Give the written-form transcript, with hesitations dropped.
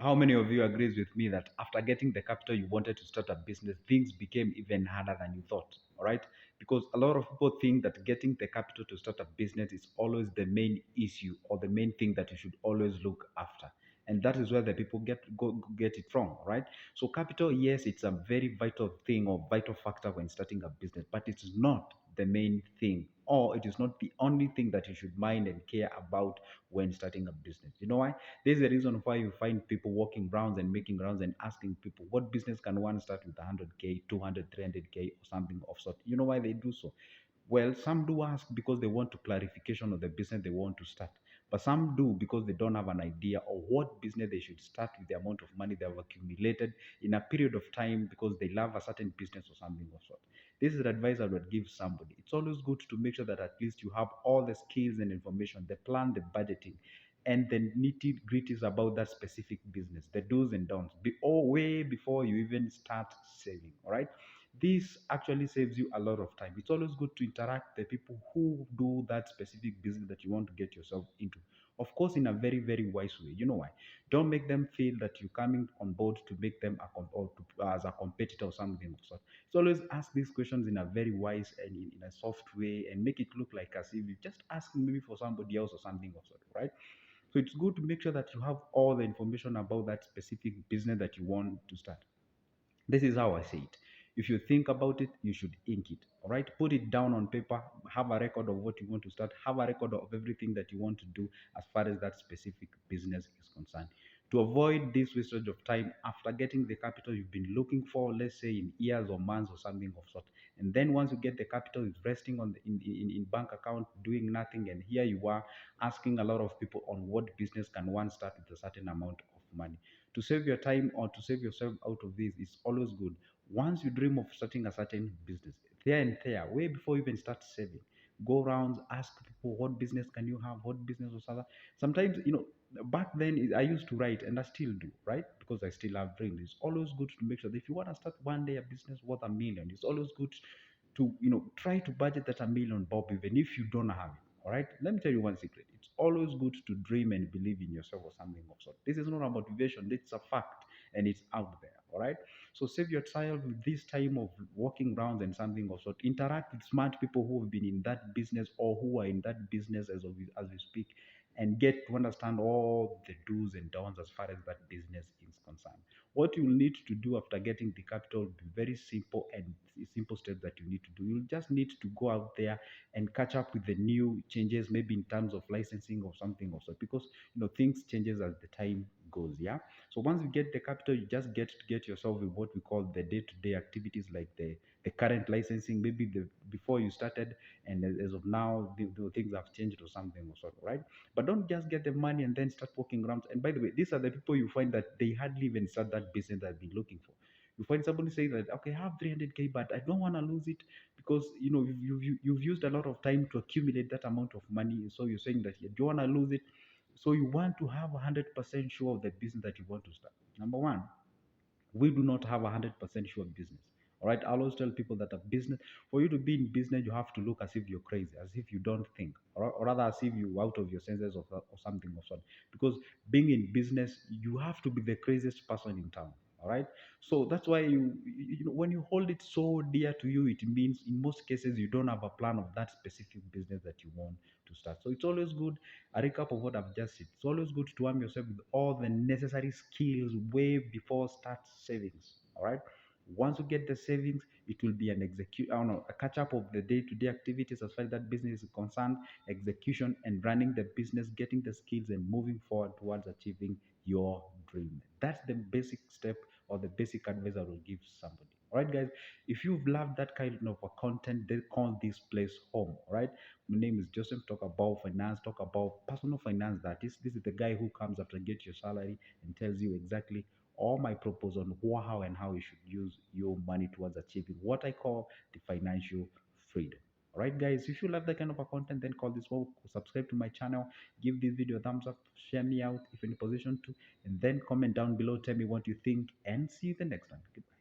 How many of you agrees with me that after getting the capital you wanted to start a business, things became even harder than you thought? All right, because a lot of people think that getting the capital to start a business is always the main issue or the main thing that you should always look after, and that is where the people get it wrong. Right? So capital, yes, it's a very vital thing or vital factor when starting a business, but it is not the main thing, or it is not the only thing that you should mind and care about when starting a business. You know why? This is the reason why you find people walking rounds and making rounds and asking people, what business can one start with 100K, 200, 300K, or something of sort? You know why they do so? Well, some do ask because they want to clarification of the business they want to start. But some do because they don't have an idea of what business they should start with the amount of money they have accumulated in a period of time because they love a certain business or something of sort. This is the advice I would give somebody. It's always good to make sure that at least you have all the skills and information, the plan, the budgeting, and the nitty gritties about that specific business, the do's and don'ts, way before you even start saving. All right. This actually saves you a lot of time. It's always good to interact with the people who do that specific business that you want to get yourself into. Of course, in a very, very wise way. You know why? Don't make them feel that you're coming on board to make them as a competitor or something of sort. So always ask these questions in a very wise and in a soft way and make it look like as if you just asking maybe for somebody else or something of sort, right? So it's good to make sure that you have all the information about that specific business that you want to start. This is how I say it. If you think about it, you should ink it. All right. Put it down on paper. Have a record of what you want to start. Have a record of everything that you want to do as far as that specific business is concerned. To avoid this wastage of time after getting the capital you've been looking for, let's say in years or months or something of sort. And then once you get the capital, it's resting on in bank account, doing nothing. And here you are asking a lot of people on what business can one start with a certain amount of money. To save your time or to save yourself out of this is always good. Once you dream of starting a certain business, there and there, way before you even start saving, go around, ask people, what business can you have? What business was other? Sometimes, back then I used to write and I still do, right? Because I still have dreams. It's always good to make sure that if you want to start one day a business worth a million, it's always good to, try to budget that a million bob, even if you don't have it. All right. Let me tell you one secret. It's always good to dream and believe in yourself or something of sort. This is not a motivation. It's a fact and it's out there. All right. So save your time with this time of walking rounds and something of sort. Interact with smart people who have been in that business or who are in that business as we speak, and get to understand all the do's and don'ts as far as that business is concerned. What you need to do after getting the capital will be very simple and simple steps that you need to do. You just need to go out there and catch up with the new changes, maybe in terms of licensing or something also, because things changes as the time goes. Yeah. So once you get the capital, you just get yourself with what we call the day-to-day activities, like the current licensing, maybe the before you started, and as of now the things have changed or something or sort, right? But don't just get the money and then start walking around. And by the way, these are the people you find that they hardly even start that business that I've been looking for. You find somebody saying that, okay, I have 300K, but I don't want to lose it because you've used a lot of time to accumulate that amount of money. So you're saying that you don't want to lose it. So you want to have 100% sure of the business that you want to start. Number one, we do not have 100% sure business. All right. I always tell people that a business, for you to be in business, you have to look as if you're crazy, as if you don't think, or rather as if you're out of your senses or something of sort. Because being in business, you have to be the craziest person in town. All right. So that's why when you hold it so dear to you, it means in most cases you don't have a plan of that specific business that you want to start. So it's always good, a recap of what I've just said. It's always good to arm yourself with all the necessary skills way before start savings. All right. Once you get the savings, it will be an execute. I don't know, a catch up of the day-to-day activities as far as that business is concerned, execution and running the business, getting the skills and moving forward towards achieving your dream. That's the basic step or the basic advice I will give somebody. All right, guys. If you've loved that kind of a content, they call this place home. All right. My name is Joseph. Talk about finance, talk about personal finance. This is the guy who comes after get your salary and tells you exactly all my purpose on how and how you should use your money towards achieving what I call the financial freedom. All right, guys. If you love that kind of a content, then call this one. Subscribe to my channel. Give this video a thumbs up. Share me out if you're in a position to, and then comment down below. Tell me what you think, and see you the next time. Goodbye.